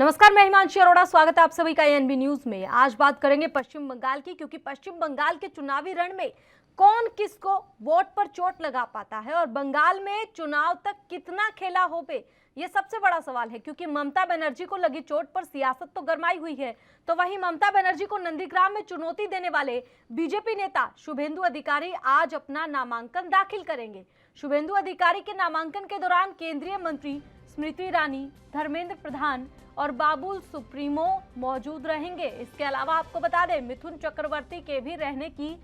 नमस्कार, मैं हिमांशी अरोड़ा, स्वागत है आप सभी का एएनबी न्यूज में। आज बात करेंगे पश्चिम बंगाल की, क्योंकि पश्चिम बंगाल के चुनावी रण में कौन किसको वोट पर चोट लगा पाता है और बंगाल में चुनाव तक कितना खेला हो पे, ये सबसे बड़ा सवाल है। क्योंकि ममता बनर्जी को लगी चोट पर सियासत तो गरमाई हुई है, तो वहीं ममता बनर्जी को नंदीग्राम में चुनौती देने वाले बीजेपी नेता शुभेंदु अधिकारी आज अपना नामांकन दाखिल करेंगे। शुभेंदु अधिकारी के नामांकन के दौरान केंद्रीय मंत्री स्मृति ईरानी, धर्मेंद्र प्रधान और बाबुल सुप्रीमो मौजूद रहेंगे। इसके अलावा आपको बता दें, मिथुन चक्रवर्ती के भी रहने की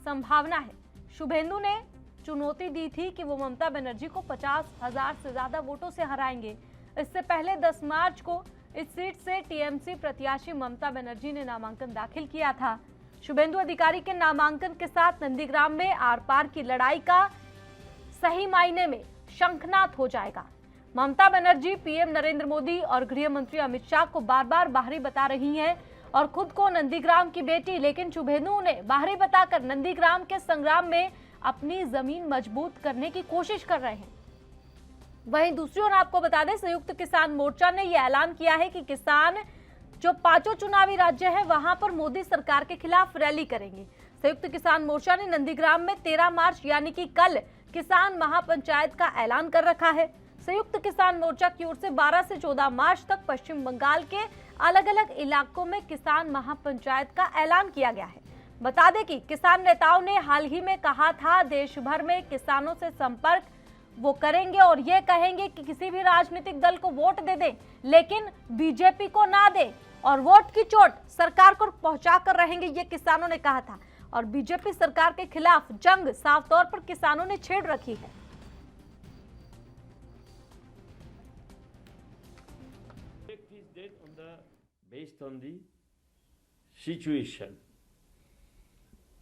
संभावना है। शुभेंदु ने चुनौती दी थी कि वो ममता बनर्जी को 50,000 से ज्यादा वोटों से हराएंगे। इससे पहले 10 मार्च को इस सीट से टीएमसी प्रत्याशी ममता बनर्जी ने नामांकन दाखिल किया था। शुभेंदु अधिकारी के नामांकन के साथ नंदीग्राम में आर पार की लड़ाई का सही मायने में शंखनाद हो जाएगा। ममता बनर्जी पीएम नरेंद्र मोदी और गृह मंत्री अमित शाह को बार बार बाहरी बता रही हैं और खुद को नंदीग्राम की बेटी, लेकिन शुभेंदु ने बाहरी बताकर नंदीग्राम के संग्राम में अपनी जमीन मजबूत करने की कोशिश कर रहे हैं। वहीं दूसरी ओर आपको बता दें, संयुक्त किसान मोर्चा ने यह ऐलान किया है कि किसान जो 5 चुनावी राज्य है वहां पर मोदी सरकार के खिलाफ रैली करेंगे। संयुक्त किसान मोर्चा ने नंदीग्राम में 13 मार्च यानी कि कल किसान महापंचायत का ऐलान कर रखा है। संयुक्त किसान मोर्चा की ओर से 12 से 14 मार्च तक पश्चिम बंगाल के अलग अलग इलाकों में किसान महापंचायत का ऐलान किया गया है। बता दें कि किसान नेताओं ने हाल ही में कहा था, देश भर में किसानों से संपर्क वो करेंगे और ये कहेंगे कि किसी भी राजनीतिक दल को वोट दे दें, लेकिन बीजेपी को ना दें और वोट की चोट सरकार को पहुंचा कर रहेंगे, ये किसानों ने कहा था। और बीजेपी सरकार के खिलाफ जंग साफ तौर पर किसानों ने छेड़ रखी है। Based on the situation.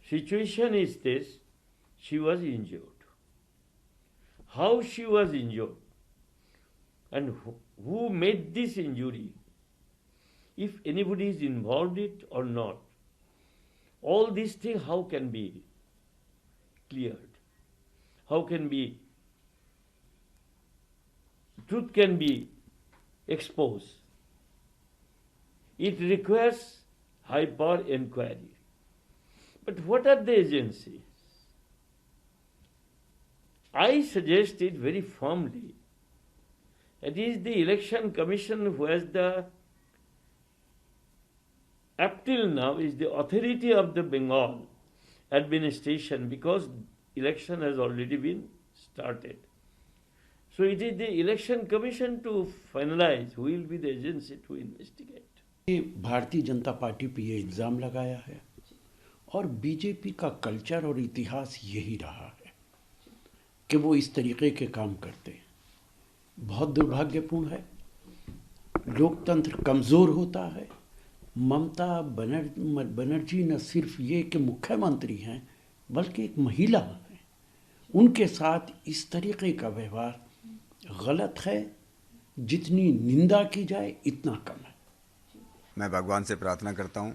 Situation is this: she was injured. How she was injured and who made this injury, if anybody is involved in it or not, all these things how can be cleared? How can be truth can be exposed? It requires hyper inquiry. But what are the agencies? I suggest it very firmly. It is the Election Commission who has the, up till now, is the authority of the Bengal administration, because election has already been started. So it is the Election Commission to finalize who will be the agency to investigate. Bharatiya Janata party पे ये इल्ज़ाम लगाया है और BJP का culture और इतिहास यही रहा है कि वो इस तरीके के काम करते हैं। बहुत दुर्भाग्यपूर्ण है, लोकतंत्र कमज़ोर होता है। ममता बनर्जी न सिर्फ ये कि मुख्यमंत्री हैं, बल्कि एक महिला हैं। उनके साथ इस तरीके का व्यवहार गलत है। जितनी निंदा की जाए इतना कम है। मैं भगवान से प्रार्थना करता हूँ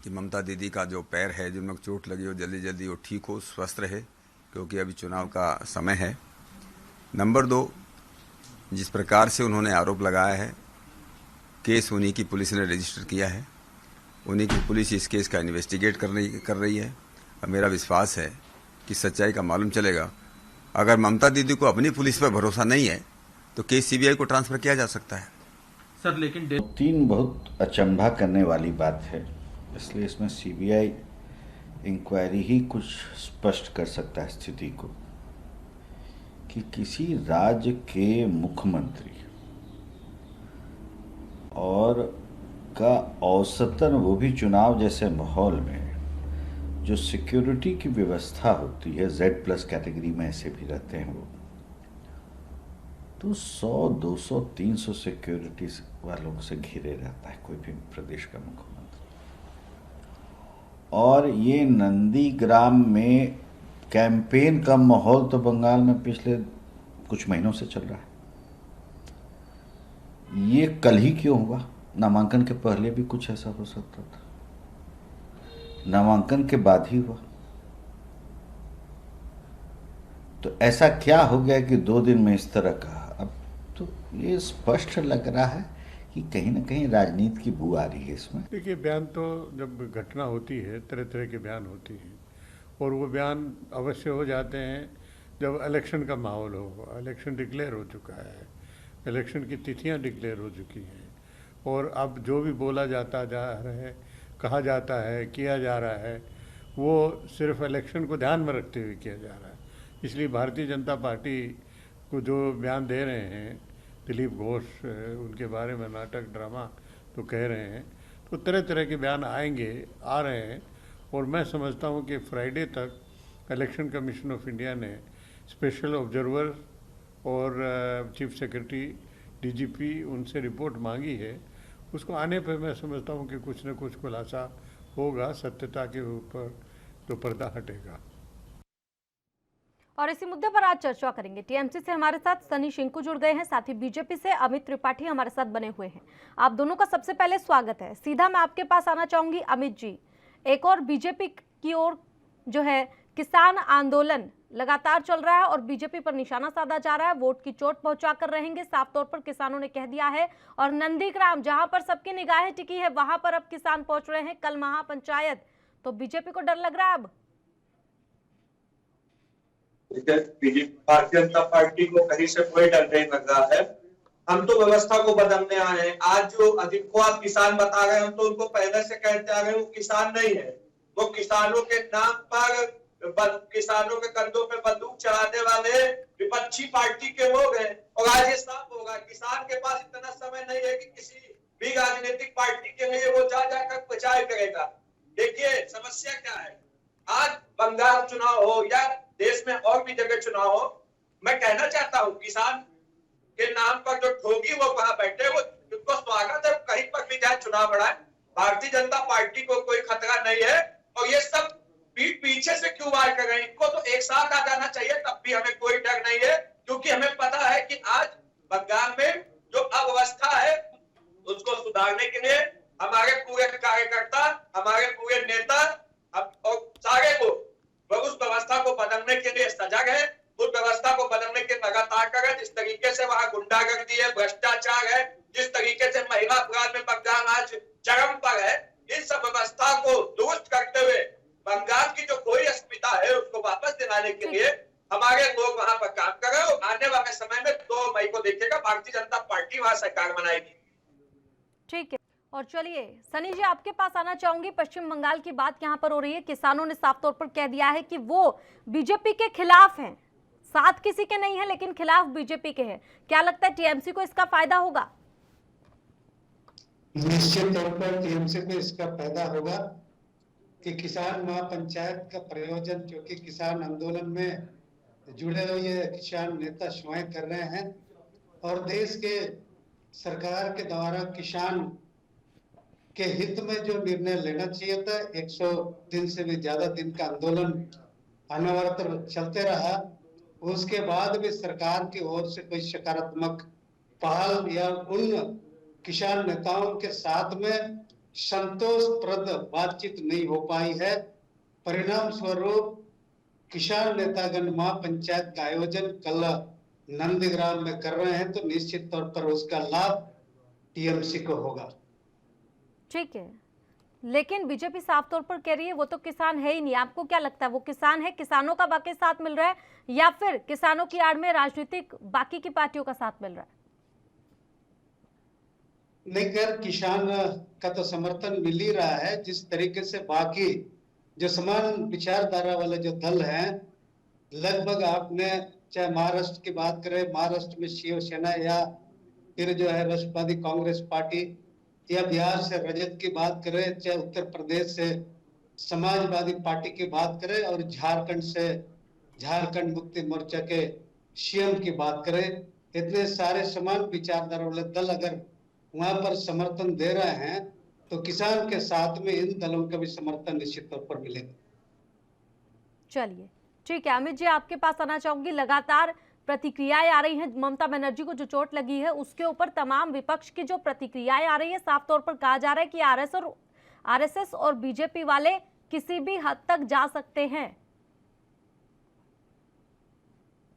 कि ममता दीदी का जो पैर है, जिनमें चोट लगी हो, जल्दी जल्दी वो ठीक हो, स्वस्थ रहे, क्योंकि अभी चुनाव का समय है। नंबर 2, जिस प्रकार से उन्होंने आरोप लगाया है, केस उन्हीं की पुलिस ने रजिस्टर किया है, उन्हीं की पुलिस इस केस का इन्वेस्टिगेट कर रही है और मेरा विश्वास है कि सच्चाई का मालूम चलेगा। अगर ममता दीदी को अपनी पुलिस पर भरोसा नहीं है तो केस सीबीआई को ट्रांसफ़र किया जा सकता है। सर, लेकिन 3 बहुत अचंभा करने वाली बात है, इसलिए इसमें सीबीआई इंक्वायरी ही कुछ स्पष्ट कर सकता है स्थिति को, कि किसी राज्य के मुख्यमंत्री और का औसतन, वो भी चुनाव जैसे माहौल में, जो सिक्योरिटी की व्यवस्था होती है, Z+ कैटेगरी में ऐसे भी रहते हैं वो, तो 100, 200, 300 सिक्योरिटी वालों से घिरे रहता है कोई भी प्रदेश का मुख्यमंत्री। और ये नंदीग्राम में कैंपेन का माहौल तो बंगाल में पिछले कुछ महीनों से चल रहा है। ये कल ही क्यों हुआ? नामांकन के पहले भी कुछ ऐसा हो सकता था, नामांकन के बाद ही हुआ। तो ऐसा क्या हो गया कि 2 दिन में इस तरह का? अब तो ये स्पष्ट लग रहा है कि कहीं ना कहीं राजनीति की बू आ रही है इसमें। देखिए, बयान तो जब घटना होती है तरह तरह के बयान होते हैं, और वो बयान अवश्य हो जाते हैं जब इलेक्शन का माहौल हो। इलेक्शन डिक्लेयर हो चुका है, इलेक्शन की तिथियां डिक्लेयर हो चुकी हैं, और अब जो भी बोला जाता जा रहा है, कहा जाता है, किया जा रहा है, वो सिर्फ इलेक्शन को ध्यान में रखते हुए किया जा रहा है। इसलिए भारतीय जनता पार्टी को जो बयान दे रहे हैं दिलीप घोष, उनके बारे में नाटक ड्रामा तो कह रहे हैं, तो तरह तरह के बयान आएंगे, आ रहे हैं। और मैं समझता हूं कि फ्राइडे तक इलेक्शन कमीशन ऑफ इंडिया ने स्पेशल ऑब्जर्वर और चीफ सेक्रेटरी डीजीपी उनसे रिपोर्ट मांगी है। उसको आने पर मैं समझता हूं कि कुछ न कुछ खुलासा होगा, सत्यता के ऊपर तो पर्दा हटेगा। और इसी मुद्दे पर आज चर्चा करेंगे। टीएमसी से हमारे साथ सनी शिंकू जुड़ गए हैं, साथ ही बीजेपी से अमित त्रिपाठी हमारे साथ बने हुए हैं। आप दोनों का सबसे पहले स्वागत है। सीधा मैं आपके पास आना चाहूंगी अमित जी, एक और बीजेपी की ओर जो है किसान आंदोलन लगातार चल रहा है और बीजेपी पर निशाना साधा जा रहा है, वोट की चोट पहुंचाकर रहेंगे, साफ तौर पर किसानों ने कह दिया है। और नंदीग्राम जहां पर सबकी निगाहें टिकी है वहां पर अब किसान पहुंच रहे हैं, कल महापंचायत, तो बीजेपी को डर लग रहा है अब? भारतीय जनता पार्टी को कहीं से कोई डर नहीं लग रहा है। हम तो व्यवस्था को बदलने आए हैं। आज जो अधिक को आप किसान बता रहे हैं, हम तो उनको पहले से कहते आ रहे हैं वो किसान नहीं है, वो किसानों के नाम पर किसानों के कंधों पे बंदूक चलाने वाले विपक्षी पार्टी के लोग हैं। और आज ये साफ होगा, किसान के पास इतना समय नहीं है कि किसी भी राजनीतिक पार्टी के लिए वो जा जाकर प्रचार करेगा। देखिए समस्या क्या है, आज बंगाल चुनाव हो या देश में और भी जगह चुनाव हो, मैं कहना चाहता हूं किसान के नाम पर जो ठोगी वो वहां बैठे, वो उनको स्वागत है, कहीं पर भी जाए चुनाव लड़ाए। भारतीय जनता पार्टी को कोई खतरा नहीं है। और ये सब पीछे से क्यों वार कर रहे हैं, इनको तो एक साथ आ जाना चाहिए, तब भी हमें कोई डर नहीं है। क्योंकि हमें पता है कि आज बंगाल में जो अव्यवस्था है उसको सुधारने के लिए हमारे पूरे कार्यकर्ता, हमारे पूरे नेता और सारे लोग उस व्यवस्था को बदलने के लिए सजग है, उस व्यवस्था को बदलने के लगातार कर रहे। जिस तरीके से वहां गुंडागर्दी है, भ्रष्टाचार है, जिस तरीके से महिला अपराध में बंगाल आज चरम पर है, इन सब व्यवस्था को दुरुस्त करते हुए बंगाल की जो कोई अस्मिता है उसको वापस दिलाने के लिए हमारे लोग वहां पर काम कर रहे हैं। और आने वाले समय में 2 मई को देखिएगा भारतीय जनता पार्टी वहां सरकार बनाएगी। ठीक है, और चलिए सनी जी आपके पास आना चाहूंगी। पश्चिम बंगाल की बात यहाँ पर हो रही है, किसानों ने साफ तौर पर कह दिया है कि वो बीजेपी के खिलाफ हैं, साथ किसी के नहीं है लेकिन खिलाफ बीजेपी के हैं। क्या लगता है टीएमसी को इसका फायदा होगा? निश्चित तौर पर टीएमसी को इसका फायदा होगा कि किसान महापंचायत का प्रयोजन, जो कि किसान आंदोलन में जुड़े हुए किसान नेता स्वयं कर रहे हैं, और देश के सरकार के द्वारा किसान के हित में जो निर्णय लेना चाहिए था, 100 दिन से भी ज्यादा दिन का आंदोलन अनवरत चलते रहा, उसके बाद भी सरकार की ओर से कोई सकारात्मक पहल या उन किसान नेताओं के साथ में संतोषप्रद बातचीत नहीं हो पाई है। परिणाम स्वरूप किसान नेतागण महापंचायत का आयोजन कल नंदीग्राम में कर रहे हैं, तो निश्चित तौर पर उसका लाभ टीएमसी को होगा। ठीक है, लेकिन बीजेपी साफ तौर पर कह रही है वो तो किसान है ही नहीं। आपको क्या लगता है वो किसान है, किसानों का बाकी साथ मिल रहा है, या फिर किसानों की आड़ में राजनीतिक बाकी की पार्टियों का साथ मिल रहा है? नहीं, कर किसान का तो समर्थन मिल ही रहा है। जिस तरीके से बाकी जो समान विचारधारा वाले जो दल हैं, लगभग आपने चाहे महाराष्ट्र की बात करें, महाराष्ट्र में शिवसेना या फिर जो है राष्ट्रवादी कांग्रेस पार्टी, या बिहार से रजत की बात करें, चाहे उत्तर प्रदेश से समाजवादी पार्टी की बात करें, और झारखंड से झारखंड मुक्ति मोर्चा के सीएम की बात करें, इतने सारे समान विचारधारा वाले दल अगर वहां पर समर्थन दे रहे हैं, तो किसान के साथ में इन दलों का भी समर्थन निश्चित तौर पर मिलेगा। चलिए ठीक है, अमित जी आपके पास आना चाहूंगी। लगातार प्रतिक्रियाएं आ रही हैं, ममता बनर्जी को जो चोट लगी है उसके ऊपर तमाम विपक्ष की जो प्रतिक्रियाएं आ रही है, साफ तौर पर कहा जा रहा है कि आरएसएस और बीजेपी वाले किसी भी हद तक जा सकते हैं।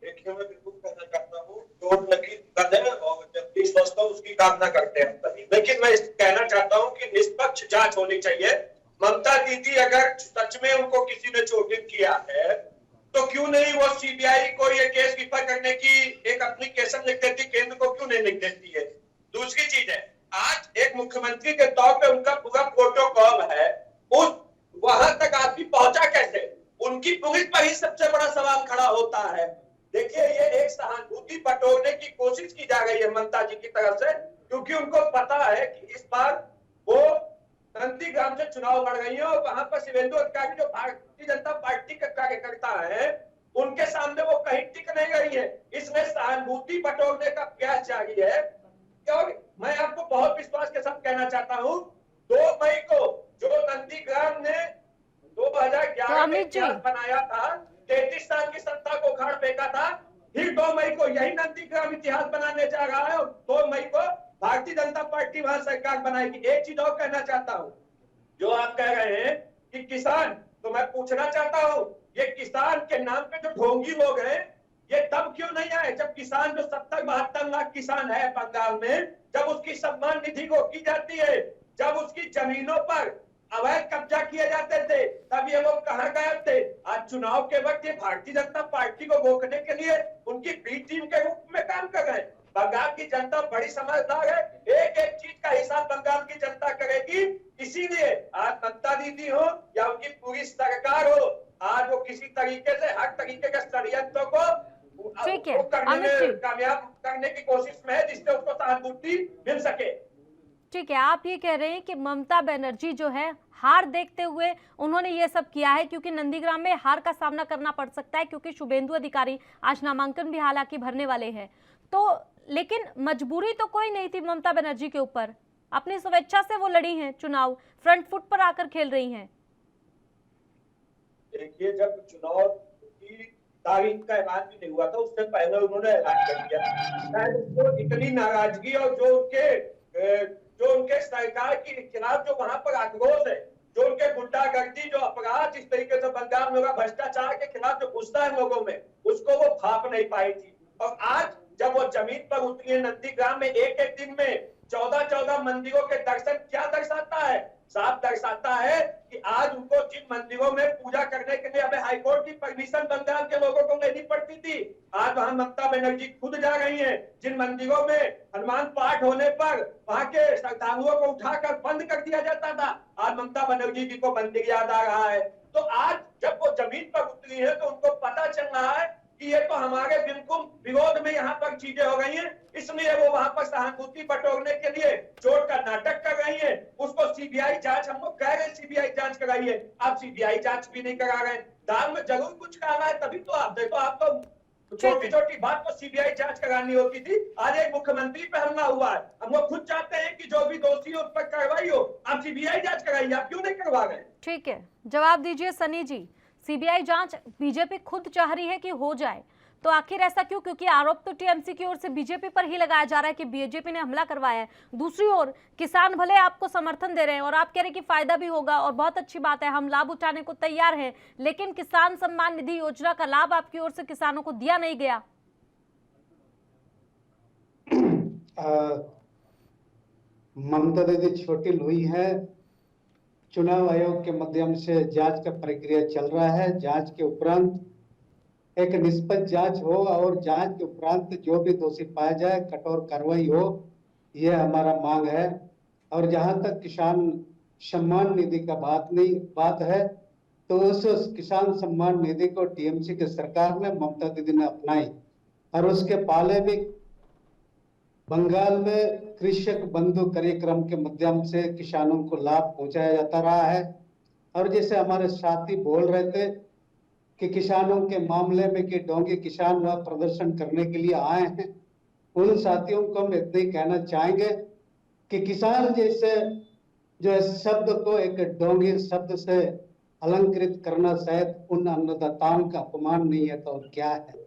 देखिए मैं बिल्कुल कहना चाहता हूँ, चोट लगी कदर और जब भी स्वस्थ हो उसकी कामना करते हैं सभी। लेकिन मैं कहना चाहता हूँ कि निष्पक्ष जांच होनी चाहिए। ममता दीदी अगर सच में उनको किसी ने चोटित किया है तो क्यों नहीं वो सीबीआई को ये केस रिफर करने की एक एप्लीकेशन लिख देती, केंद्र को क्यों नहीं लिख देती है। दूसरी चीज है, आज एक मुख्यमंत्री के तौर पे उनका पूरा प्रोटोकॉल है, उस वहां तक आदमी पहुंचा कैसे? उनकी पुलिस पर ही सबसे बड़ा सवाल खड़ा होता है। देखिए ये एक सहानुभूति बटोरने की कोशिश की जा रही है ममता जी की तरफ से, क्योंकि उनको पता है कि इस बार वो नंदीग्राम से चुनाव लड़ रही है और वहां पर शिवेंदु अधिकारी जो भारतीय जनता पार्टी का कार्यकर्ता है उनके सामने वो कहीं टिक नहीं रही है, इसमें सहानुभूति बटोरने का प्रयास जारी है। और मैं आपको बहुत विश्वास के साथ कहना चाहता हूँ, 2 मई को जो नंदीग्राम ने 2011 में इतिहास बनाया था, 33 साल की सत्ता को उखाड़ फेंका था, फिर 2 मई को यही नंदीग्राम इतिहास बनाने जा रहा है और 2 मई को भारतीय जनता पार्टी वहां सरकार बनाएगी। एक चीज और कहना चाहता हूँ, जो आप कह रहे हैं कि किसान, तो मैं पूछना चाहता हूँ ये किसान के नाम पे जो ढोंगी लोग हैं ये तब क्यों नहीं आए जब किसान जो 70-72 लाख किसान है बंगाल में, जब उसकी सम्मान निधि को की जाती है, जब उसकी जमीनों पर अवैध कब्जा किए जाते थे, तब ये लोग कहाँ गए थे? आज चुनाव के वक्त ये भारतीय जनता पार्टी को रोकने के लिए उनकी बी टीम के रूप में काम कर रहे हैं। बंगाल की जनता बड़ी समझदार है, एक एक चीज का हिसाब बंगाल की जनता करेगी। इसीलिए आज ममता दीदी हो या उनकी पूरी सरकार हो, आज वो किसी तरीके से हर तरीके के षड्यंत्रों को करने में कामयाब करने की कोशिश में है, जिससे उसको सहानुभूति मिल सके। ठीक है, आप ये कह रहे हैं कि ममता बनर्जी जो है हार देखते हुए उन्होंने ये सब किया है, क्योंकि नंदीग्राम में हार का सामना करना पड़ सकता है, क्योंकि शुभेंदु अधिकारी आज नामांकन भी हालांकि भरने वाले हैं। तो लेकिन मजबूरी तो कोई नहीं थी ममता बनर्जी के ऊपर, अपनी स्वेच्छा से वो लड़ी हैं चुनाव, फ्रंट फुट पर आकर खेल रही हैं। देखिए जब चुनाव की तारीख का ऐलान भी नहीं हुआ था, उससे पहले उन्होंने ऐलान कर दिया। उनको इतनी नाराजगी और जो उनके सरकार के खिलाफ जो वहां पर आक्रोश है, जो उनके गुंडागर्दी, जो अपराध इस तरीके से बंगाल में होगा, भ्रष्टाचार के खिलाफ जो गुस्सा है लोगों में, उसको वो भाप नहीं पाई थी। और आज जब वो जमीन पर उतरी है नंदीग्राम में, एक एक दिन में 14-14 मंदिरों के दर्शन, क्या दर्शाता है? साफ दर्शाता है कि आज उनको जिन मंदिरों में पूजा करने के लिए हमें हाईकोर्ट की परमिशन बंगाल के लोगों को लेनी पड़ती थी, आज वहां ममता बनर्जी खुद जा रही हैं। जिन मंदिरों में हनुमान पाठ होने पर वहां के श्रद्धालुओं को उठाकर बंद कर दिया जाता था, आज ममता बनर्जी जी को मंदिर याद आ रहा है। तो आज जब वो जमीन पर उतरी है तो उनको पता चल रहा है कि ये तो हमारे बिल्कुल विरोध में यहाँ पर चीजें हो गई हैं, इसलिए वो वहां पर सहानुभूति बटोरने के लिए चोट का नाटक कर रही है। उसको सीबीआई जांच, हम लोग कह रहे हैं सीबीआई जांच कराइए, आप सीबीआई जांच भी नहीं करा रहे हैं। दाल में जरूर कुछ काला है, तभी तो आप देखो, आप तो छोटी छोटी बात को सीबीआई जांच करानी होती थी। आज एक मुख्यमंत्री पे हमला हुआ है, हम लोग खुद चाहते हैं कि जो भी दोषी हो उस पर कार्रवाई हो, आप सीबीआई जांच कराइए, आप क्यों नहीं करवा रहे? ठीक है, जवाब दीजिए सनी जी। सीबीआई जांच बीजेपी खुद चाह रही है कि हो जाए, तो आखिर ऐसा क्यों? क्योंकि आरोप तो टीएमसी की ओर से बीजेपी पर ही लगाया जा रहा है कि बीजेपी ने हमला करवाया है। दूसरी ओर किसान भले आपको समर्थन दे रहे हैं और आप कह रहे हैं कि फायदा भी होगा और बहुत अच्छी बात है, हम लाभ उठाने को तैयार हैं, लेकिन किसान सम्मान निधि योजना का लाभ आपकी ओर से किसानों को दिया नहीं गया। ममता दीदी छोटी लुई है, चुनाव आयोग के माध्यम से जांच का प्रक्रिया चल रहा है। जांच के उपरांत एक निष्पक्ष जांच हो और जांच के उपरांत जो भी दोषी पाया जाए कठोर कार्रवाई हो, यह हमारा मांग है। और जहां तक किसान सम्मान निधि का बात है, तो उस किसान सम्मान निधि को टीएमसी की सरकार ने, ममता दीदी ने अपनाई और उसके पहले भी बंगाल में कृषक बंधु कार्यक्रम के माध्यम से किसानों को लाभ पहुंचाया जाता रहा है। और जैसे हमारे साथी बोल रहे थे कि किसानों के मामले में कि डोंगी किसान वह प्रदर्शन करने के लिए आए हैं, उन साथियों को हम इतना ही कहना चाहेंगे कि किसान जैसे जो शब्द को एक डोंगी शब्द से अलंकृत करना शायद उन अन्नदाताओं का अपमान नहीं है तो और क्या है।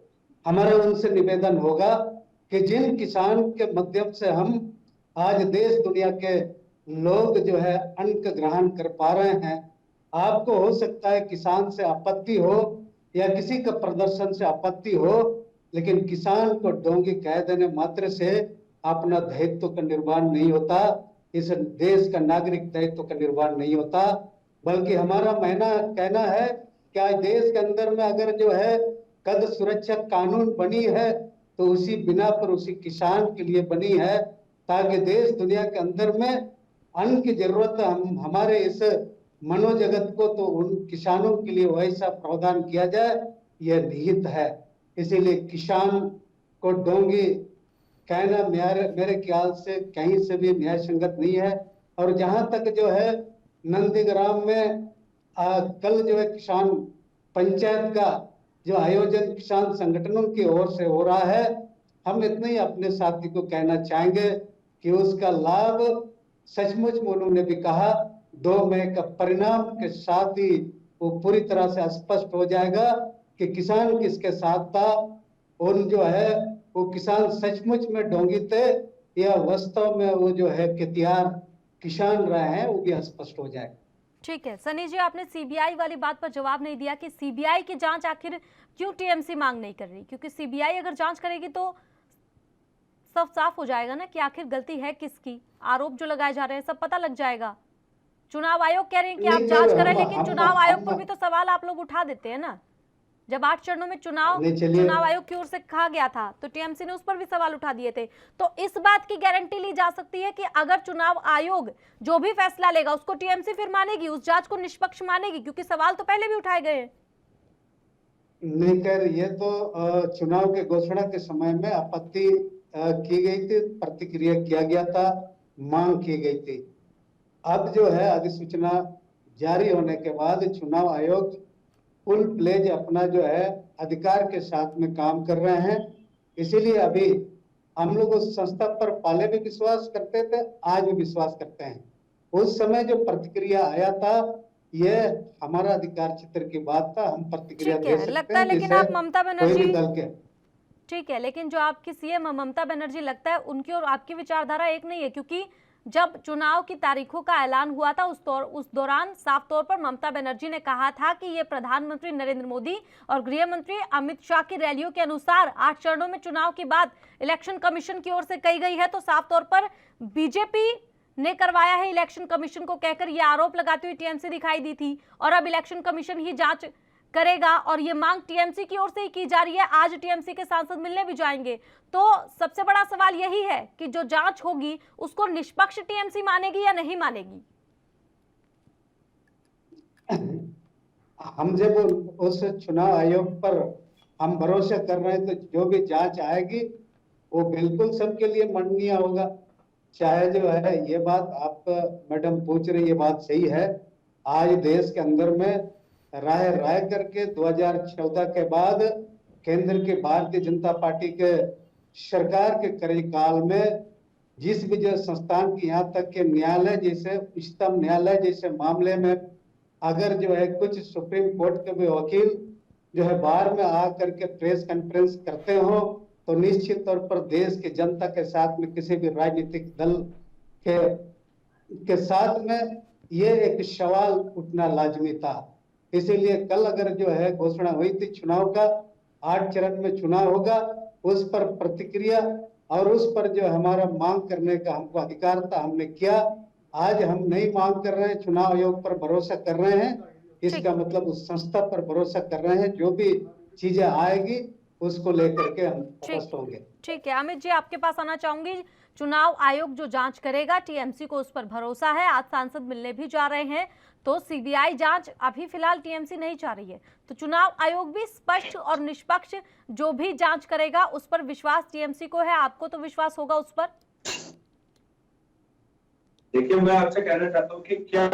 हमारा उनसे निवेदन होगा कि जिन किसान के माध्यम से हम आज देश दुनिया के लोग जो है अन्न ग्रहण कर पा रहे हैं, आपको हो सकता है किसान से आपत्ति हो या किसी का प्रदर्शन से आपत्ति हो, लेकिन किसान को डोंगी कह देने मात्र से अपना दायित्व का निर्वहन नहीं होता, इस देश का नागरिक दायित्व का निर्वहन नहीं होता, बल्कि हमारा कहना है कि आज देश के अंदर में अगर जो है खाद्य सुरक्षा कानून बनी है तो उसी बिना पर उसी किसान के लिए बनी है, ताकि देश दुनिया के अंदर में अन्न की जरूरत हमारे इस मनोजगत को तो उन किसानों के लिए वैसा प्रावधान किया जाए, यह निहित है। इसीलिए किसान को डोंगी कहना मेरे ख्याल से कहीं से भी न्याय संगत नहीं है। और जहां तक जो है नंदीग्राम में कल जो है किसान पंचायत का जो आयोजन किसान संगठनों की ओर से हो रहा है, हम इतना ही अपने साथी को कहना चाहेंगे कि उसका लाभ सचमुच में उन्होंने भी कहा 2 मई का परिणाम के साथ ही वो पूरी तरह से स्पष्ट हो जाएगा कि किसान किसके साथ था, उन जो है वो किसान सचमुच में डोंगी थे या वास्तव में वो जो है कि तैयार किसान रहे हैं, वो भी स्पष्ट हो जाएगा। ठीक है सनी जी, आपने सीबीआई वाली बात पर जवाब नहीं दिया कि सीबीआई की जांच आखिर क्यों टीएमसी मांग नहीं कर रही, क्योंकि सीबीआई अगर जांच करेगी तो सब साफ हो जाएगा ना कि आखिर गलती है किसकी, आरोप जो लगाए जा रहे हैं सब पता लग जाएगा। चुनाव आयोग कह रहे हैं कि आप जांच करें, लेकिन चुनाव आयोग पर भी तो सवाल आप लोग उठा देते हैं ना। जब 8 चरणों में चुनाव आयोग की ओर से कहा गया था तो टीएमसी ने उस पर भी सवाल उठा दिए थे। तो इस बात की गारंटी ली जा सकती है कि अगर चुनाव आयोग जो भी फैसला लेगा उसको टीएमसी फिर मानेगी, उस जांच को निष्पक्ष मानेगी, क्योंकि सवाल तो पहले भी उठाए गए हैं। नहीं कर, ये तो चुनाव के घोषणा के समय में आपत्ति की गई थी, प्रतिक्रिया किया गया था, मांग की गई थी। अब जो है अधिसूचना जारी होने के बाद चुनाव आयोग फुल प्लेज अपना जो है अधिकार के साथ में काम कर रहे हैं। इसीलिए अभी हम लोग उस संस्था पर पहले भी विश्वास करते थे, आज भी विश्वास करते हैं। उस समय जो प्रतिक्रिया आया था यह हमारा अधिकार क्षेत्र की बात था, हम प्रतिक्रिया दे सकते लगता है, हैं। लेकिन आप ममता बनर्जी दल के ठीक है, लेकिन जो आपकी सीएम ममता बनर्जी लगता है उनकी और आपकी विचारधारा एक नहीं है, क्योंकि जब चुनाव की तारीखों का ऐलान हुआ था उस दौरान साफ तौर पर ममता बनर्जी ने कहा था कि ये प्रधानमंत्री नरेंद्र मोदी और गृह मंत्री अमित शाह की रैलियों के अनुसार 8 चरणों में चुनाव की बात इलेक्शन कमीशन की ओर से कही गई है। तो साफ तौर पर बीजेपी ने करवाया है इलेक्शन कमीशन को कहकर ये आरोप लगाती हुई टीएमसी दिखाई दी थी, और अब इलेक्शन कमीशन ही जांच करेगा और ये मांग टीएमसी की ओर से ही की जा रही है। आज टीएमसी के सांसद मिलने भी जाएंगे। तो सबसे बड़ा सवाल यही है कि जो जांच होगी उसको निष्पक्ष टीएमसी मानेगी या नहीं मानेगी। हम जब उस चुनाव आयोग पर हम भरोसा कर रहे हैं तो जो भी जांच आएगी वो बिल्कुल सबके लिए माननीय होगा। चाहे जो है ये बात आप मैडम पूछ रही, ये बात सही है। आज देश के अंदर में राय करके 2014 के बाद केंद्र की भारतीय जनता पार्टी के सरकार के कार्यकाल में जिस भी जो संस्थान की यहाँ तक के न्यायालय जैसे उच्चतम न्यायालय जैसे मामले में अगर जो है कुछ सुप्रीम कोर्ट के भी वकील जो है बाहर में आ करके प्रेस कॉन्फ्रेंस करते हो तो निश्चित तौर पर देश की जनता के साथ में किसी भी राजनीतिक दल के साथ में ये एक सवाल उठना लाजमी था। इसीलिए कल अगर जो है घोषणा हुई थी चुनाव का 8 चरण में चुनाव होगा, उस पर प्रतिक्रिया और उस पर जो हमारा मांग करने का हमको अधिकार था, हमने किया। आज हम नहीं मांग कर रहे हैं, चुनाव आयोग पर भरोसा कर रहे हैं। इसका मतलब उस संस्था पर भरोसा कर रहे हैं, जो भी चीजें आएगी उसको लेकर के हम स्पष्ट होंगे। ठीक है, अमित जी आपके पास आना चाहूंगी। चुनाव आयोग जो जांच करेगा टीएमसी को उस पर भरोसा है, आज सांसद मिलने भी जा रहे हैं। तो सीबीआई जांच अभी फिलहाल टीएमसी नहीं चाह रही है, तो चुनाव आयोग भी स्पष्ट और निष्पक्ष जो भी जांच करेगा उस पर विश्वास टीएमसी को है। आपको तो विश्वास होगा उस पर? देखिए, मैं आपसे कहना चाहता हूँ कि क्या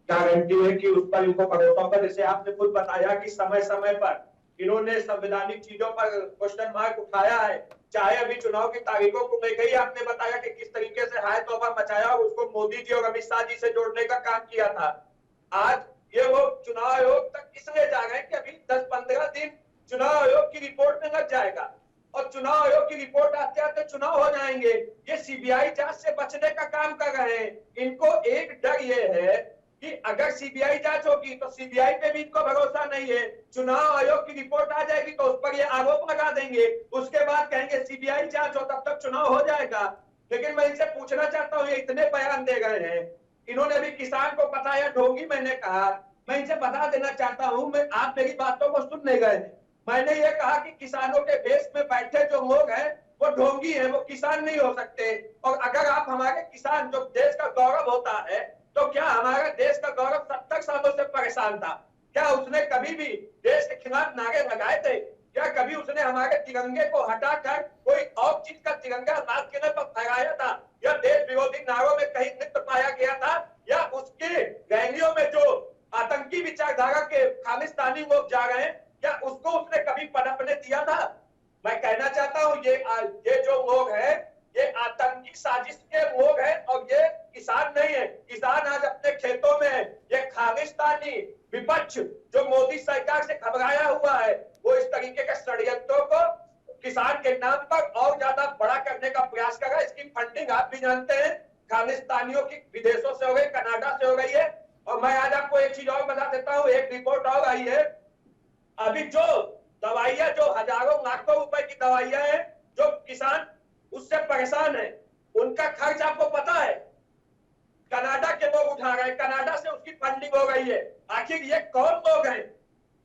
गारंटी है कि उस पर इनको भरोसा होगा। जैसे आपने खुद बताया कि समय समय पर इन्होंने संवैधानिक चीजों पर क्वेश्चन मार्क उठाया है। चाहे अभी चुनाव की तारीखों को लेकर ही आपने बताया कि किस तरीके से हाय तौबा मचाया और उसको मोदी जी और अमित शाह जी से जोड़ने का काम किया था। आज ये वो चुनाव आयोग तक इसलिए जा रहे हैं कि अभी 10-15 दिन चुनाव आयोग की रिपोर्ट में लग जाएगा और चुनाव आयोग की रिपोर्ट आते आते चुनाव हो जाएंगे। ये सीबीआई जांच से बचने का काम कर रहे हैं। इनको एक डर ये है कि अगर सीबीआई जांच होगी तो सीबीआई पे भी इनको भरोसा नहीं है, चुनाव आयोग की रिपोर्ट आ जाएगी तो उस पर ये आरोप लगा देंगे, उसके बाद कहेंगे सीबीआई जांच हो तब तक चुनाव हो जाएगा। लेकिन मैं इनसे पूछना चाहता हूँ, ये इतने बयान दे गए हैं, इन्होंने भी किसान को बताया ढोंगी मैंने कहा, मैं इनसे बता देना चाहता हूँ, मैं आप मेरी बातों को सुन नहीं गए। मैंने ये कहा कि किसानों के बेस में बैठे जो लोग हैं वो ढोंगी हैं, वो किसान नहीं हो सकते। और अगर आप हमारे किसान जो देश का गौरव होता है, तो क्या हमारा देश का गौरव 70 सालों से परेशान था? क्या उसने कभी भी देश के खिलाफ नारे लगाए थे? क्या कभी उसने हमारे तिरंगे को हटाकर कोई और चीज का तिरंगा लाल किले पर फहराया था? या देश विरोधी नारों में कहीं नृत्य पाया गया था? या उसके रैलियों में जो आतंकी विचारधारा के खालिस्तानी लोग जा रहे हैं, क्या उसको उसने कभी पनपने दिया था? मैं कहना चाहता हूँ ये जो लोग हैं ये आतंकी साजिश के लोग हैं और ये किसान नहीं है। किसान आज अपने खेतों में है। ये खालिस्तानी विपक्ष जो मोदी सरकार से घबराया हुआ है, वो इस तरीके के षड्यंत्रों को किसान के नाम पर और ज्यादा बड़ा करने का प्रयास कर रहा है। इसकी फंडिंग आप भी जानते हैं, खालिस्तानियों की विदेशों से हो गई, कनाडा से हो गई है। और मैं आज आपको एक चीज और बता देता हूँ, एक रिपोर्ट और आई है, अभी जो दवाइयां जो हजारों लाखों रुपए की दवाइयां हैं, जो किसान उससे परेशान है, उनका खर्च आपको पता है कनाडा के लोग उठा रहे हैं, कनाडा से उसकी फंडिंग हो गई है। आखिर ये कौन लोग हैं?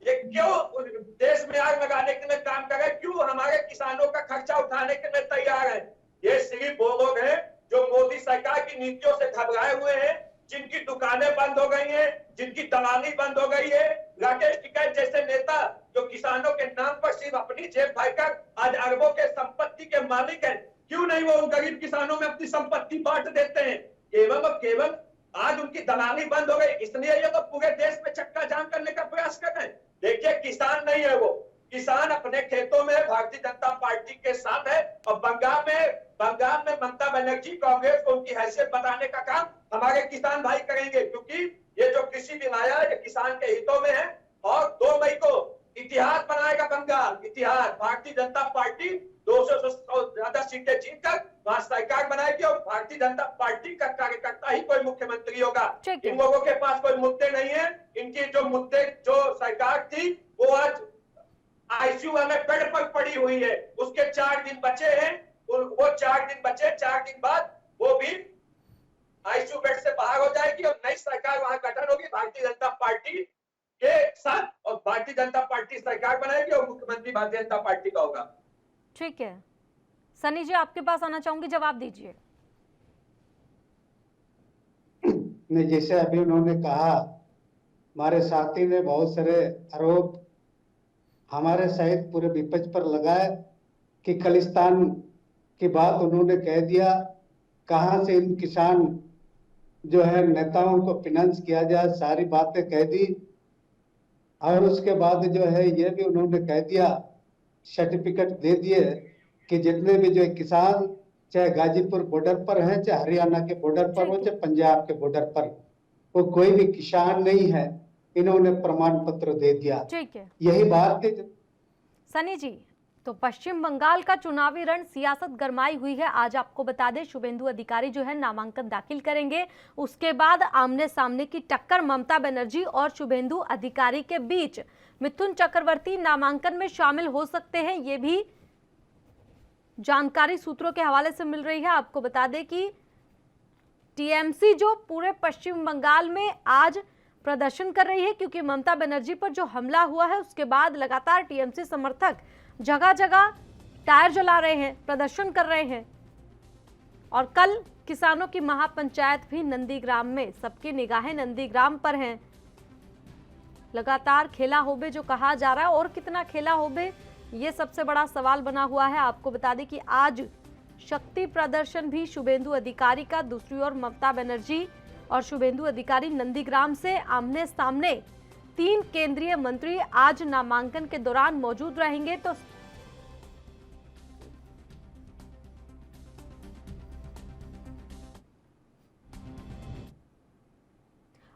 ये क्यों देश में आग लगाने के लिए काम कर रहे हैं? क्यों हमारे किसानों का खर्चा उठाने के लिए तैयार है? ये सिर्फ वो लोग हैं जो मोदी सरकार की नीतियों से घबराए हुए हैं, जिनकी दुकानें बंद हो गई हैं, जिनकी दलाली बंद हो गई है। राकेश टिकैत जैसे नेता जो किसानों के नाम पर सिर्फ अपनी जेब भरकर आज अरबों के संपत्ति के मालिक हैं, क्यों नहीं वो उन गरीब किसानों में अपनी संपत्ति बांट देते हैं? केवल और केवल आज उनकी दलाली बंद हो गई, इसलिए ये लोग पूरे देश में चक्का जाम करने का प्रयास कर रहे हैं। देखिए, किसान नहीं है वो, किसान अपने खेतों में भारतीय जनता पार्टी के साथ है। और बंगाल में ममता बनर्जी कांग्रेस को उनकी हैसियत बताने का काम हमारे किसान भाई करेंगे, क्योंकि ये जो कृषि बिल आया है ये किसान के हितों में है। और 2 मई को इतिहास बनाएगा बंगाल, इतिहास। भारतीय जनता पार्टी 200 से ज्यादा सीटें जीतकर वहां सरकार बनाएगी और भारतीय जनता पार्टी का कार्यकर्ता ही कोई मुख्यमंत्री होगा। इन लोगों के पास कोई मुद्दे नहीं है। इनकी जो मुद्दे जो सरकार थी वो आज आईसीयू वाले बेड पर पड़ी हुई है, उसके 4 दिन बचे हैं। वो 4 दिन बचे, 4 दिन बाद वो भी आईसीयू बेड से बाहर हो जाएगी और नई सरकार वहां गठन होगी भारतीय जनता पार्टी के साथ, और भारतीय जनता पार्टी सरकार बनाएगी और मुख्यमंत्री भारतीय जनता पार्टी का होगा। ठीक है सनी जी, आपके पास आना चाहूंगी, जवाब दीजिए। नहीं, जैसे अभी उन्होंने कहा, हमारे साथी ने बहुत सारे आरोप हमारे सहित पूरे विपक्ष पर लगाए कि खालिस्तान की बात उन्होंने कह दिया। कहां से इन किसान जो है नेताओं को फिनांस किया जाए, सारी बातें कह दी। और उसके बाद जो है ये भी उन्होंने कह दिया, सर्टिफिकेट दे दिए कि जितने भी जो किसान चाहे गाजीपुर बॉर्डर पर हैं, चाहे हरियाणा के बॉर्डर पर हो, चाहे पंजाब के बॉर्डर पर, वो कोई भी किसान नहीं है, इन्होंने प्रमाण पत्र दे दिया। ठीक है, यही भारतीय सनी जी, तो पश्चिम बंगाल का चुनावी रण, सियासत गरमाई हुई है। आज आपको बता दें, शुभेंदु अधिकारी जो है नामांकन दाखिल करेंगे। उसके बाद आमने सामने की टक्कर ममता बनर्जी और शुभेंदु अधिकारी के बीच। मिथुन चक्रवर्ती नामांकन में शामिल हो सकते हैं, ये भी जानकारी सूत्रों के हवाले से मिल रही है। आपको बता दें कि टीएमसी जो पूरे पश्चिम बंगाल में आज प्रदर्शन कर रही है, क्योंकि ममता बनर्जी पर जो हमला हुआ है उसके बाद लगातार टीएमसी समर्थक जगह जगह टायर जला रहे हैं, प्रदर्शन कर रहे हैं। और कल किसानों की महापंचायत भी नंदीग्राम में, सबकी निगाहें नंदीग्राम पर हैं। लगातार खेला होबे जो कहा जा रहा है, और कितना खेला होबे ये सबसे बड़ा सवाल बना हुआ है। आपको बता दें कि आज शक्ति प्रदर्शन भी शुभेंदु अधिकारी का, दूसरी ओर ममता बनर्जी और शुभेंदु अधिकारी नंदीग्राम से आमने सामने। 3 केंद्रीय मंत्री आज नामांकन के दौरान मौजूद रहेंगे। तो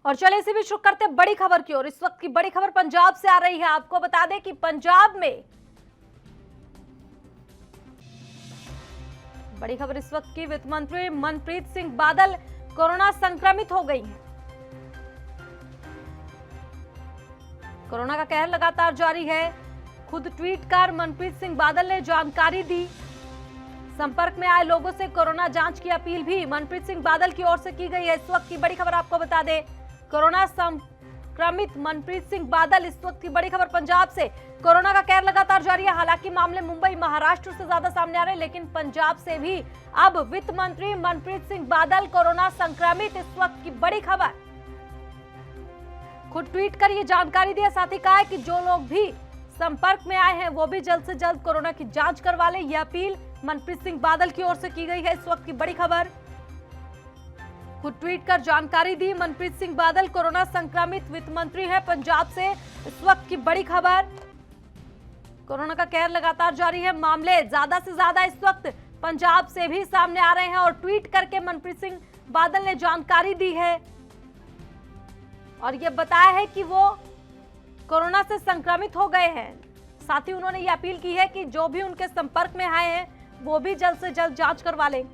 और चले इसे भी शुरू करते हैं बड़ी खबर की ओर। इस वक्त की बड़ी खबर पंजाब से आ रही है। आपको बता दें कि पंजाब में बड़ी खबर इस वक्त की, वित्त मंत्री मनप्रीत सिंह बादल कोरोना संक्रमित हो गई हैं। कोरोना का कहर लगातार जारी है। खुद ट्वीट कर मनप्रीत सिंह बादल ने जानकारी दी। संपर्क में आए लोगों से कोरोना जांच की अपील भी मनप्रीत सिंह बादल की ओर से की गई है। इस वक्त की बड़ी खबर आपको बता दें, कोरोना संक्रमित मनप्रीत सिंह बादल, इस वक्त की बड़ी खबर पंजाब से। कोरोना का कहर लगातार जारी है। हालांकि मामले मुंबई, महाराष्ट्र से ज्यादा सामने आ रहे हैं, लेकिन पंजाब से भी अब वित्त मंत्री मनप्रीत सिंह बादल कोरोना संक्रमित, इस वक्त की बड़ी खबर। खुद ट्वीट कर ये जानकारी दी है। साथ ही कहा है कि जो लोग भी संपर्क में आए हैं वो भी जल्द से जल्द कोरोना की जांच करवा ले। यह अपील मनप्रीत सिंह बादल की ओर से की गई है। इस वक्त की बड़ी खबर। खुद ट्वीट कर जानकारी दी मनप्रीत सिंह बादल कोरोना संक्रमित, वित्त मंत्री है पंजाब से, इस वक्त की बड़ी खबर। कोरोना का कहर लगातार जारी है। मामले ज्यादा से ज्यादा इस वक्त पंजाब से भी सामने आ रहे हैं और ट्वीट करके मनप्रीत सिंह बादल ने जानकारी दी है और यह बताया है कि वो कोरोना से संक्रमित हो गए हैं। साथ ही उन्होंने ये अपील की है कि जो भी उनके संपर्क में आए हैं वो भी जल्द से जल्द जांच करवा लें।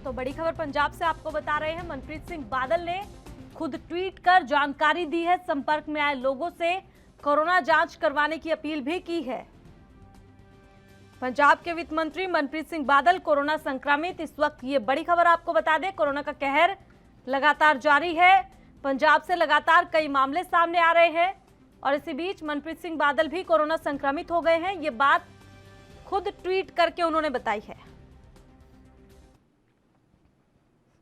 तो बड़ी खबर पंजाब से आपको बता रहे हैं, मनप्रीत सिंह बादल ने खुद ट्वीट कर जानकारी दी है। संपर्क में आए लोगों से कोरोना जांच करवाने की अपील भी की है। पंजाब के वित्त मंत्री मनप्रीत सिंह बादल कोरोना संक्रमित, इस वक्त ये बड़ी खबर आपको बता दें। कोरोना का कहर लगातार जारी है। पंजाब से लगातार कई मामले सामने आ रहे हैं और इसी बीच मनप्रीत सिंह बादल भी कोरोना संक्रमित हो गए हैं। ये बात खुद ट्वीट करके उन्होंने बताई है।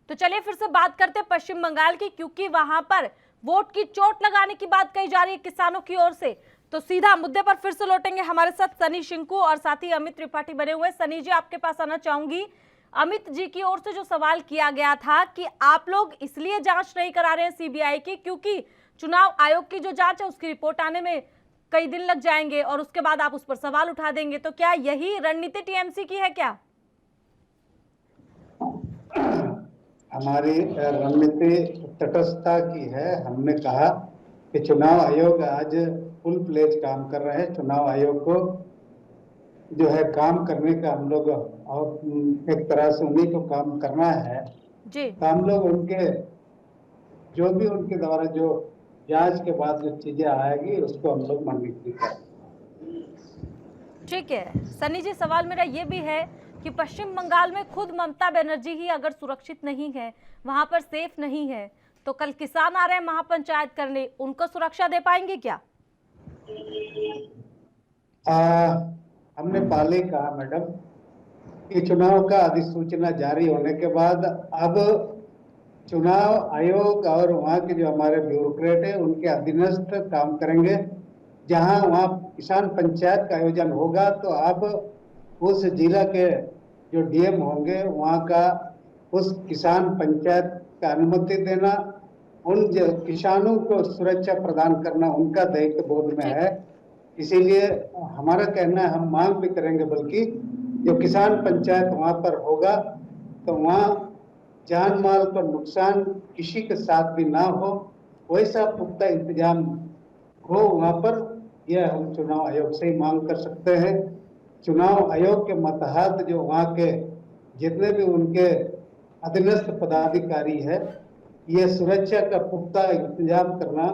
तो चलिए फिर से बात करते हैं पश्चिम बंगाल की, क्योंकि वहां पर वोट की चोट लगाने की बात कही जा रही है किसानों की ओर से। तो सीधा मुद्दे पर फिर से लौटेंगे। हमारे साथ सनी शिंकू और साथ ही अमित त्रिपाठी बने हुए। सनी जी, आपके पास आना चाहूंगी। अमित जी की ओर से जो सवाल किया गया था कि आप लोग इसलिए जांच नहीं करा रहे हैं सीबीआई की क्योंकि चुनाव आयोग की जो जांच है उसकी रिपोर्ट आने में कई दिन लग जाएंगे और उसके बाद आप उस पर सवाल उठा देंगे, तो क्या यही रणनीति टीएमसी की है क्या? हमारी रणनीति तटस्थता की है। हमने कहा कि चुनाव आयोग आज फुल प्लेज काम कर रहे हैं। चुनाव आयोग को जो है काम करने का हम लोग और एक तरह से उन्हीं को काम करना है जी। तो हम लोग उनके जो भी उनके द्वारा जो जांच के बाद जो चीजें आएगी उसको हम लोग मान्य करेंगे। ठीक है सनी जी, सवाल मेरा ये भी है कि पश्चिम बंगाल में खुद ममता बनर्जी ही अगर सुरक्षित नहीं है, वहां पर सेफ नहीं है, तो कल किसान आ रहे हैं महापंचायत करने, उनको सुरक्षा दे पाएंगे क्या? हमने पहले ही कहा मैडम कि चुनाव का अधिसूचना जारी होने के बाद अब चुनाव आयोग और वहाँ के जो हमारे ब्यूरोक्रेट है उनके अधीनस्थ काम करेंगे। जहाँ वहाँ किसान पंचायत का आयोजन होगा तो अब उस जिला के जो डीएम होंगे वहाँ का उस किसान पंचायत का अनुमति देना, उन किसानों को सुरक्षा प्रदान करना उनका दायित्व बोध में है। इसीलिए हमारा कहना है, हम मांग भी करेंगे, बल्कि जो किसान पंचायत वहाँ पर होगा तो वहाँ जान माल का नुकसान किसी के साथ भी ना हो, वैसा पुख्ता इंतजाम हो वहाँ पर। यह हम चुनाव आयोग से ही मांग कर सकते हैं। चुनाव आयोग के मतहत जो वहाँ के जितने भी उनके अधीनस्थ पदाधिकारी है, ये सुरक्षा का पुख्ता इंतजाम करना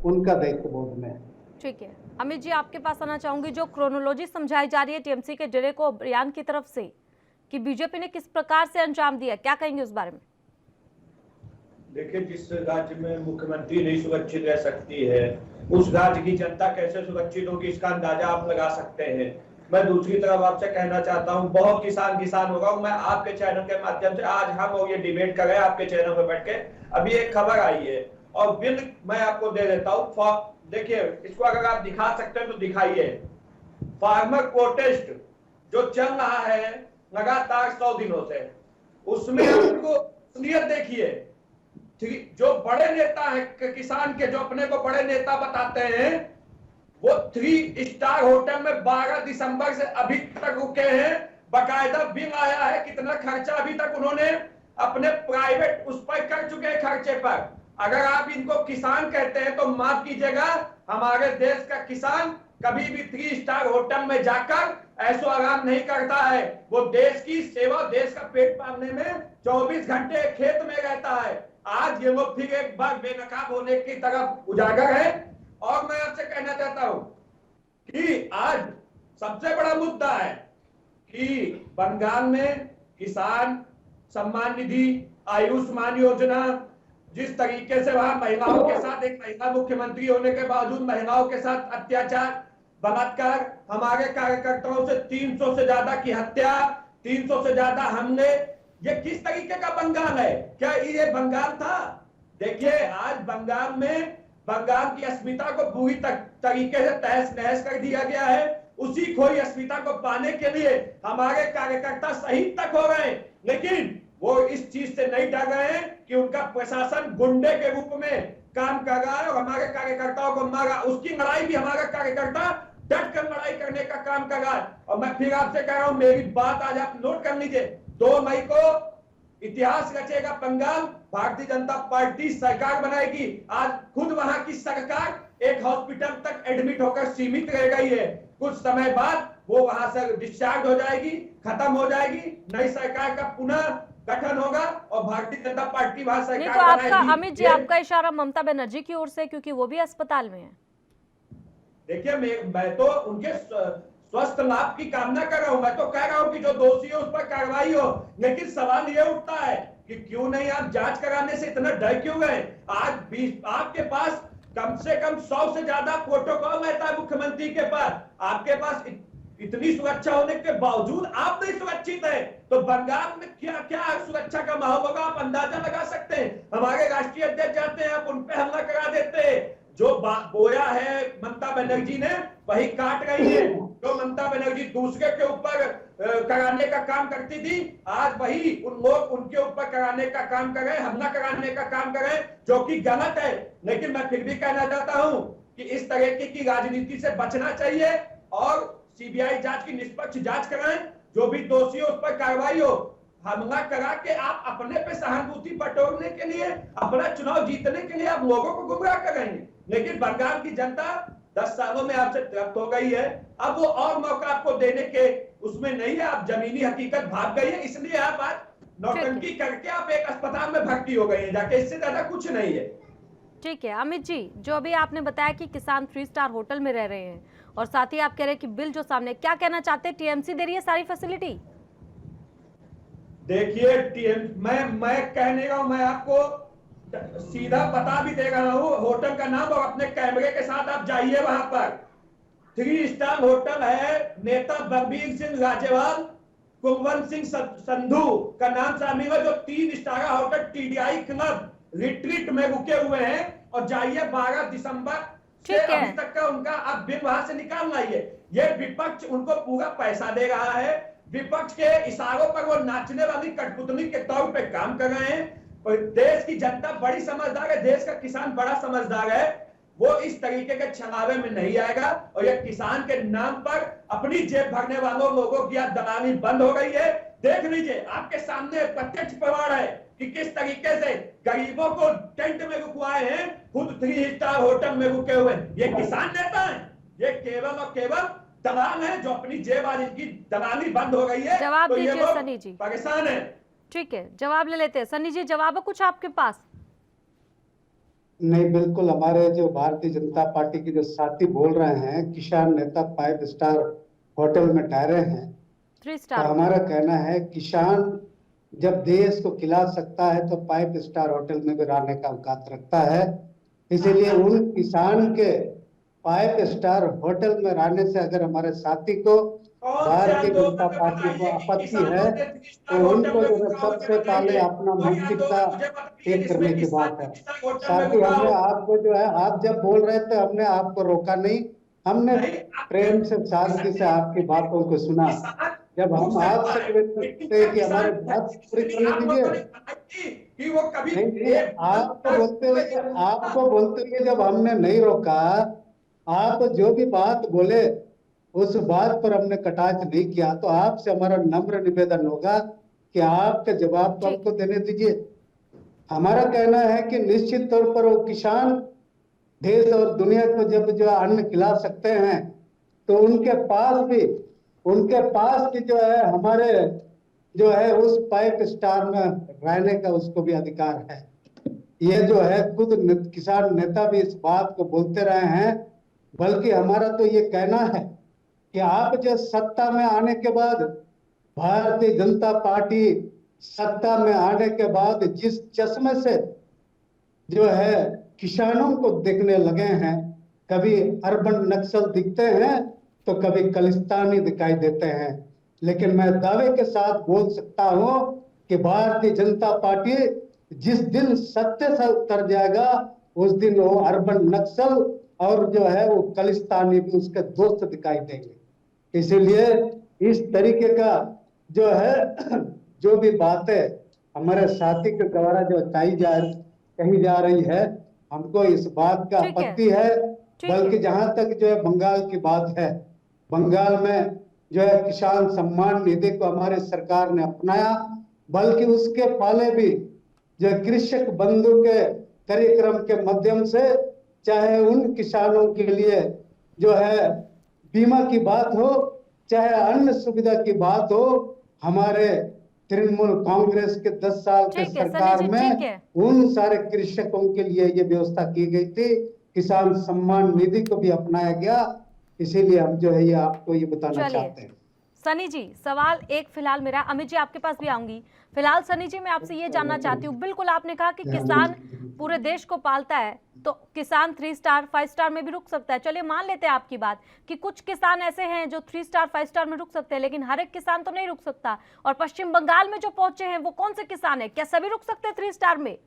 उनका दायित्व बोध में है। ठीक है अमित जी, आपके पास आना चाहूंगी। जो क्रोनोलॉजी समझाई जा रही है टीएमसी के डेरेक ओब्रियन की तरफ से कि बीजेपी ने किस प्रकार से अंजाम दिया, क्या कहेंगे उस बारे में? देखिए, जिस राज्य में मुख्यमंत्री नहीं सुरक्षित रह सकती है, उस राज्य की जनता कैसे सुरक्षित होगी, इसका अंदाजा आप लगा सकते हैं। मैं दूसरी तरफ आपसे कहना चाहता हूं, बहुत किसान होगा। मैं आपके चैनल के माध्यम से आज हम और ये डिबेट कर रहे हैं आपके चैनल पर बैठ के। अभी एक खबर आई है और बिल मैं आपको दे देता हूं। देखिए, इसको अगर आप दिखा सकते हैं तो दिखाइए। फार्मर प्रोटेस्ट जो चल रहा है लगातार 100 दिनों से, उसमें आपको असलियत देखिए। जो बड़े नेता हैं किसान के, जो अपने को बड़े नेता बताते हैं, वो 3 स्टार होटल में 12 दिसंबर से अभी तक रुके हैं। बकायदा बिल आया है कितना खर्चा अभी तक उन्होंने अपने प्राइवेट उस पर कर चुके हैं खर्चे पर। अगर आप इनको किसान कहते हैं तो माफ कीजिएगा, हमारे देश का किसान कभी भी 3 स्टार होटल में जाकर ऐसो आराम नहीं करता है। वो देश की सेवा, देश का पेट पालने में 24 घंटे खेत में रहता है। आज ये लोग फिर एक बार बेनकाब होने की तरफ उजागर है। और मैं आपसे कहना चाहता हूं कि आज सबसे बड़ा मुद्दा है कि बंगाल में किसान सम्मान निधि, आयुष्मान योजना, जिस तरीके से वहां महिलाओं के साथ, एक महिला मुख्यमंत्री होने के बावजूद महिलाओं के साथ अत्याचार, बलात्कार, हमारे कार्यकर्ताओं से 300 से ज्यादा की हत्या, 300 से ज्यादा हमले, ये किस तरीके का बंगाल है? क्या ये बंगाल था? देखिए, आज बंगाल में बंगाल की अस्मिता को पूरी तरीके से तहस नहस कर दिया गया है। उसी खोई अस्मिता को पाने के लिए हमारे कार्यकर्ता शहीद तक हो गए, लेकिन वो इस चीज से नहीं डर रहे हैं कि उनका प्रशासन गुंडे के रूप में काम कर रहा है और हमारे कार्यकर्ताओं को मारा। उसकी लड़ाई भी हमारा कार्यकर्ता डट कर लड़ाई करने का काम कर रहा है। और मैं फिर आपसे कह रहा हूं, मेरी बात आज आप नोट कर लीजिए। 2 मई को इतिहास रचेगा बंगाल, भारतीय जनता पार्टी सरकार बनाएगी। आज खुद वहां की सरकार एक हॉस्पिटल तक एडमिट होकर सीमित रह गई है। कुछ समय बाद वो वहां से डिस्चार्ज हो जाएगी, खत्म हो जाएगी, नई सरकार का पुनः गठन होगा और भारतीय जनता पार्टी वहां सरकार नहीं तो आपका बनाएगी। अमित जी, आपका इशारा ममता बनर्जी की ओर से, क्योंकि वो भी अस्पताल में है। देखिए, मैं तो उनके स्वस्थ लाभ की कामना कर रहा हूं। मैं तो कह रहा हूं कि जो दोषी है उस पर कार्रवाई हो, लेकिन सवाल ये उठता है कि क्यों नहीं आप जांच कराने से इतना डर क्यों गए? आज आपके पास कम से कम 100 से ज्यादा प्रोटोकॉल रहता है मुख्यमंत्री के पास। आपके पास इतनी सुरक्षा होने के बावजूद आप नहीं सुरक्षित है, तो बंगाल में क्या क्या सुरक्षा का माहौल होगा आप अंदाजा लगा सकते हैं। हमारे राष्ट्रीय अध्यक्ष जाते हैं, आप उन पे हमला करा देते हैं। जो बोया है ममता बनर्जी ने, वही काट रही है। जो ममता बनर्जी दूसरे के ऊपर कराने का काम करती थी, आज वही उन लोग उनके ऊपर कराने का काम कर रहे हैं, हमला कराने का काम कर रहे हैं, जो कि गलत है। लेकिन मैं फिर भी कहना चाहता हूं कि इस तरह की राजनीति से बचना चाहिए और सीबीआई जांच की निष्पक्ष जांच कराएं, जो भी दोषी हो उस पर कार्रवाई हो। हमला करा के आप अपने पे सहानुभूति बटोरने के लिए, अपना चुनाव जीतने के लिए आप लोगों को गुमराह करेंगे। लेकिन बंगाल की जनता 10 सालों में आपसे तृप्त हो गई है। अब वो और मौका आपको देने के उसमें नहीं है। आप जमीनी हकीकत भाग गई है, इसलिए आप आज नौटंकी करके आप एक अस्पताल में भर्ती हो गई है जाके, इससे ज्यादा कुछ नहीं है। ठीक है अमित जी, जो अभी आपने बताया कि किसान 3 स्टार होटल में रह रहे हैं और साथ ही आप कह रहे हैं कि बिल जो सामने, क्या कहना चाहते हैं? टीएमसी दे रही है सारी फैसिलिटी? देखिए, मैं कहने का, मैं आपको सीधा बता भी दे रहा हूं होटल का नाम, और अपने कैमरे के साथ आप जाइए वहां पर। 3 स्टार होटल है। नेता बलबीर सिंह राजेवाल, कुलवंत सिंह संधू का नाम शामिल है, जो 3 star hotel TDI club retreat में रुके हुए हैं। और जाइए 12 दिसंबर से अभी तक का उनका आप बिल वहां से निकाल लाइए। ये विपक्ष उनको पूरा पैसा दे रहा है। विपक्ष के इशारों पर वो नाचने वाली कठपुतली के तौर पे काम कर रहे हैं। और देश की जनता बड़ी समझदार है, देश का किसान बड़ा समझदार है। वो इस तरीके के छलावे में नहीं आएगा। और ये किसान के नाम पर अपनी जेब भरने वालों लोगों की दलाली बंद हो गई है। देख लीजिए, आपके सामने प्रत्यक्ष प्रमाण है कि किस तरीके से गरीबों को टेंट में रुकवाए हैं, खुद 3 स्टार होटल में रुके हुए। ये किसान नेता है? ये केवल और केवल दलाल है, जो अपनी जेब आज इनकी दलाली बंद हो गई है। जवाब तो दीजिए सनी जी। परेशान है। ठीक है, जवाब ले लेते हैं। सनी जी, जवाब है कुछ आपके पास? नहीं, बिल्कुल हमारे जो भारतीय जनता पार्टी के जो साथी बोल रहे हैं, किसान नेता 5 स्टार होटल में ठहरे हैं, 3 स्टार। तो हमारा कहना है किसान जब देश को खिला सकता है तो 5 स्टार होटल में भी रहने का औकात रखता है। इसीलिए उन किसान के 5 स्टार होटल में रहने से अगर हमारे साथी को भारतीय जनता पार्टी को आपत्ति है तो उनको जो है सबसे पहले अपना मानसिकता ठीक करने की बात है। साथी, हमने आपको जो है, आप जब बोल रहे थे हमने आपको रोका नहीं, हमने प्रेम से सादगी से आपकी बातों को सुना। जब हम आपसे कहते कि हमारे बात पूरी करने दीजिए, नहीं, आपको बोलते हुए जब हमने नहीं रोका, आप जो भी बात बोले उस बात पर हमने कटाक्ष नहीं किया, तो आपसे हमारा नम्र निवेदन होगा कि आपका जवाब तो हमको देने दीजिए। हमारा कहना है कि निश्चित तौर पर वो किसान देश और दुनिया को जब जो अन्न खिला सकते हैं तो उनके पास भी जो है हमारे जो है उस 5 स्टार में रहने का उसको भी अधिकार है। ये जो है खुद किसान नेता भी इस बात को बोलते रहे हैं। बल्कि हमारा तो ये कहना है कि आप जो सत्ता में आने के बाद, भारतीय जनता पार्टी सत्ता में आने के बाद जिस चश्मे से जो है किसानों को देखने लगे हैं, कभी अर्बन नक्सल दिखते हैं तो कभी खालिस्तानी दिखाई देते हैं, लेकिन मैं दावे के साथ बोल सकता हूं कि भारतीय जनता पार्टी जिस दिन सत्य से उतर जाएगा उस दिन वो अर्बन नक्सल और जो है वो खालिस्तानी भी उसके दोस्त दिखाई देंगे। इसीलिए इस तरीके का जो है जो भी बातें हमारे साथी के द्वारा जो कही जा रही है, हमको इस बात का आपत्ति है। बल्कि जहां तक जो है बंगाल की बात है, बंगाल में जो है किसान सम्मान निधि को हमारी सरकार ने अपनाया, बल्कि उसके पहले भी जो कृषक बंधु के कार्यक्रम के माध्यम से चाहे उन किसानों के लिए जो है बीमा की बात हो, चाहे अन्य सुविधा की बात हो, हमारे तृणमूल कांग्रेस के 10 साल के सरकार में उन सारे कृषकों के लिए ये व्यवस्था की गई थी। किसान सम्मान निधि को भी अपनाया गया। इसीलिए हम जो है ये आपको ये बताना चाहते हैं। सनी जी, सवाल एक फिलहाल मेरा, अमित जी आपके पास भी आऊंगी। फिलहाल सनी जी मैं आपसे ये जानना चाहती हूँ, बिल्कुल आपने कहा कि किसान पूरे देश को पालता है, तो किसान 3 स्टार 5 स्टार में भी रुक सकता है। चलिए मान लेते हैं आपकी बात कि कुछ किसान ऐसे हैं जो 3 स्टार 5 स्टार में रुक सकते हैं, लेकिन हर एक किसान तो नहीं रुक सकता। और पश्चिम बंगाल में जो पहुंचे हैं वो कौन से किसान है? क्या सभी रुक सकते हैं 3 स्टार में?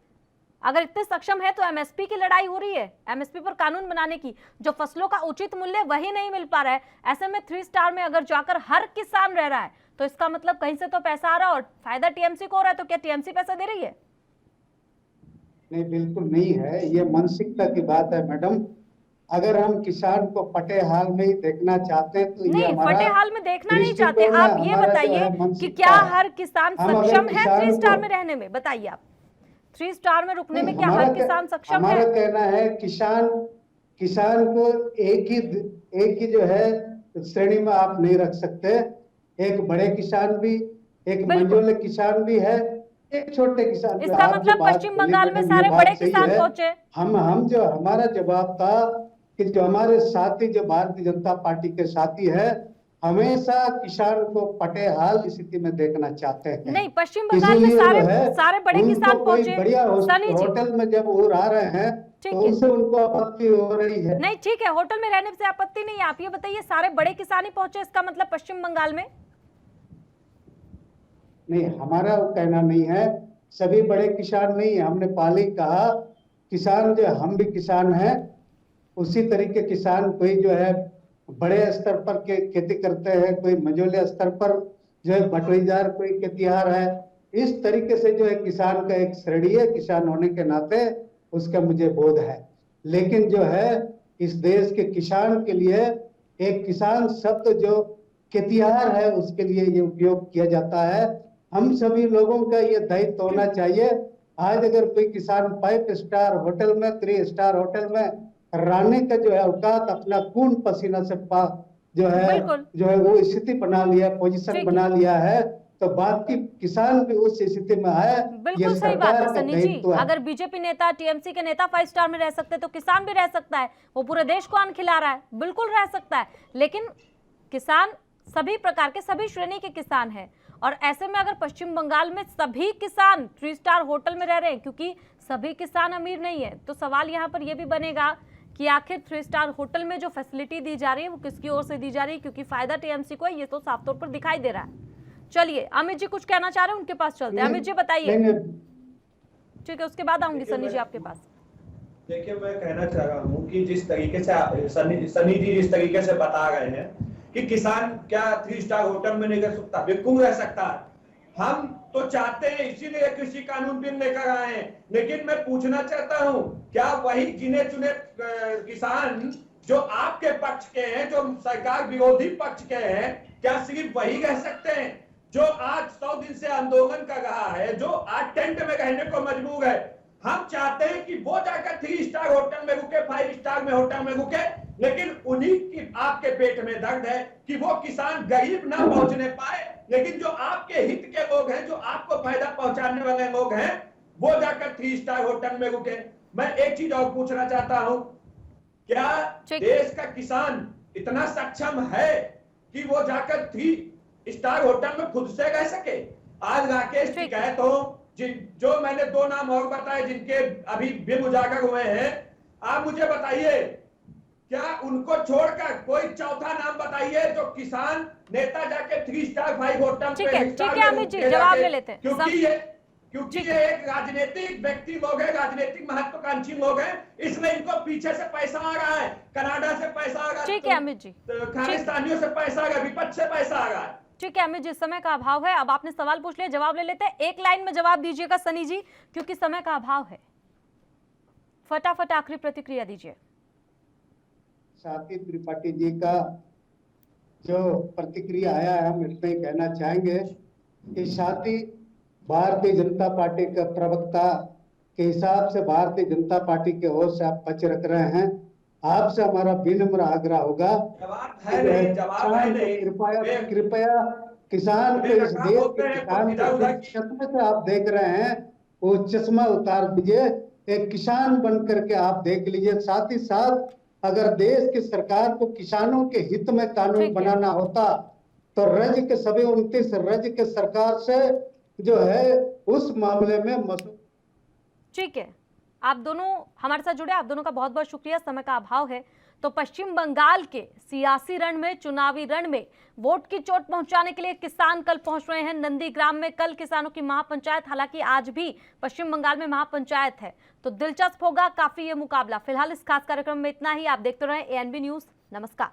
अगर इतने सक्षम है तो एमएसपी की लड़ाई हो रही है, एमएसपी पर कानून बनाने की, जो फसलों का उचित मूल्य वही नहीं मिल पा रहा है। ऐसे में 3 स्टार में अगर जाकर हर किसान रह रहा है तो इसका मतलब कहीं से तो पैसा आ रहा है और फायदा टीएमसी को हो रहा है। तो क्या टीएमसी पैसा दे रही है? नहीं, बिल्कुल नहीं है। ये मानसिकता की बात है मैडम। अगर हम किसान को फटे हाल में ही देखना चाहते हैं तो नहीं, फटे हाल में देखना नहीं चाहते। आप ये बताइए कि क्या हर किसान सक्षम है 3 स्टार में रहने में? बताइए आप, 3 स्टार में रुकने में क्या हर किसान सक्षम है? हमारा कहना है किसान को एक ही जो है श्रेणी में आप नहीं रख सकते। एक बड़े किसान भी, एक मंझोले किसान भी है, एक छोटे किसान। इसका मतलब पश्चिम बंगाल में सारे बड़े किसान पहुंचे। हम जो हमारा जवाब था कि जो हमारे साथी जो भारतीय जनता पार्टी के साथी है हमेशा किसान को पटे हाल स्थिति में देखना चाहते हैं। नहीं, पश्चिम बंगाल में सारे बड़े किसान पहुंचे। बढ़िया होटल में जब वो रह रहे हैं तो उससे उनको आपत्ति हो रही है। नहीं, ठीक है, होटल में रहने से आपत्ति नहीं है। आप ये बताइए सारे बड़े किसान ही पहुंचे, इसका मतलब पश्चिम बंगाल में? नहीं, हमारा कहना नहीं है सभी बड़े किसान नहीं है। हमने पहले ही कहा किसान जो हम भी किसान हैं, उसी तरीके किसान कोई जो है बड़े स्तर पर खेती करते हैं, कोई मझोले स्तर पर जो है बटोईदार कोई खेतिहर है। इस तरीके से जो है किसान का एक श्रेणी है, किसान होने के नाते उसका मुझे बोध है। लेकिन जो है इस देश के किसान के लिए एक किसान शब्द जो खेतिहर है उसके लिए ये उपयोग किया जाता है। हम सभी लोगों का ये दायित्व होना चाहिए। आज अगर कोई किसान 5 स्टार होटल में, 3 स्टार होटल में रहने का जो है औकात अपना खून पसीना से जो है वो स्थिति बना लिया, पोजीशन बना लिया है, तो बाकी किसान भी उस स्थिति में है। बिल्कुल सही बात है सनी जी। अगर बीजेपी नेता, टीएमसी के नेता 5 स्टार में रह सकते तो किसान भी रह सकता है। वो पूरे देश को अन्न खिला रहा है, बिल्कुल रह सकता है। लेकिन किसान सभी प्रकार के, सभी श्रेणी के किसान हैं और ऐसे में अगर पश्चिम बंगाल में सभी किसान 3 स्टार होटल में रह रहे हैं, क्योंकि सभी किसान अमीर नहीं है, तो सवाल यहाँ पर यह भी बनेगा कि आखिर 3 स्टार होटल में जो फैसिलिटी दी जा रही है वो किसकी ओर से दी जा रही है, क्योंकि फायदा टीएमसी को है, ये तो साफ तौर पर दिखाई दे रहा है। चलिए अमित जी कुछ कहना चाह रहे हैं, उनके पास चलते हैं। अमित जी बताइए। ठीक है, उसके बाद आऊंगी सनी जी आपके पास। देखिए, मैं कहना चाह रहा हूँ कि जिस तरीके से सनी जी जिस तरीके से बता रहे हैं कि किसान क्या 3 स्टार होटल में नहीं रह सकता, बिल्कुल रह सकता है। हम तो चाहते हैं, इसीलिए कृषि कानून बिल लेकर आए हैं। लेकिन मैं पूछना चाहता हूँ, क्या वही गिने चुने किसान जो आपके पक्ष के हैं, जो सरकार विरोधी पक्ष के हैं, क्या सिर्फ वही रह सकते हैं? जो आज 100 दिन से आंदोलन कर रहा है, जो आज टेंट में रहने को मजबूर है, हम चाहते हैं कि वो जाकर 3 स्टार होटल में रुके, 5 स्टार में होटल में रुके। लेकिन उन्हीं की आपके पेट में दर्द है कि वो किसान गरीब ना पहुंचने पाए। लेकिन जो आपके हित के लोग हैं, जो आपको फायदा पहुंचाने वाले लोग हैं, वो जाकर 3 स्टार होटल में रुके। मैं एक चीज और पूछना चाहता हूं, क्या देश का किसान इतना सक्षम है कि वो जाकर 3 स्टार होटल में खुद से रह सके? आज राकेश टिकैत हो, जो मैंने 2 नाम और बताए जिनके अभी बिल उजागर हुए हैं, आप मुझे बताइए, क्या उनको छोड़कर कोई चौथा नाम बताइए जो किसान नेता जाके 3 स्टार 5 होटल ठीक है अमित जी, जवाब ले लेते हैं। क्योंकि ये एक राजनीतिक व्यक्ति लोग है, राजनीतिक महत्वाकांक्षी लोग हैं, इसलिए इनको पीछे से पैसा आ रहा है, कनाडा से पैसा आ रहा है, ठीक है अमित जी, खालिस्तानियों से पैसा आ रहा है, विपक्ष से पैसा आ रहा है। ठीक है अमित जी, समय का अभाव है। अब आपने सवाल पूछ लिया, जवाब ले लेते हैं। एक लाइन में जवाब दीजिएगा सनी जी, क्योंकि समय का अभाव है। फटाफट आखिरी प्रतिक्रिया दीजिए। साथी त्रिपाठी जी का जो प्रतिक्रिया आया है, हम इतना ही कहना चाहेंगे कि साथी भारतीय जनता पार्टी के प्रवक्ता के हिसाब से भारतीय जनता पार्टी के ओर से आप पक्ष रख रहे हैं। आपसे हमारा विनम्र आग्रह होगा, कृपया किसान को, इस देश के किसान को चश्मे से आप देख रहे हैं, वो चश्मा उतार दीजिए, एक किसान बन करके आप देख लीजिए। साथ ही साथ अगर देश की सरकार को किसानों के हित में कानून बनाना होता तो राज्य के सभी 29 राज्य के सरकार से जो है उस मामले में ठीक है, आप दोनों हमारे साथ जुड़े, आप दोनों का बहुत बहुत शुक्रिया। समय का अभाव है, तो पश्चिम बंगाल के सियासी रण में, चुनावी रण में वोट की चोट पहुंचाने के लिए किसान कल पहुंच रहे हैं नंदीग्राम में। कल किसानों की महापंचायत, हालांकि आज भी पश्चिम बंगाल में महापंचायत है, तो दिलचस्प होगा काफी ये मुकाबला। फिलहाल इस खास कार्यक्रम में इतना ही। आप देखते रहें ANB न्यूज। नमस्कार।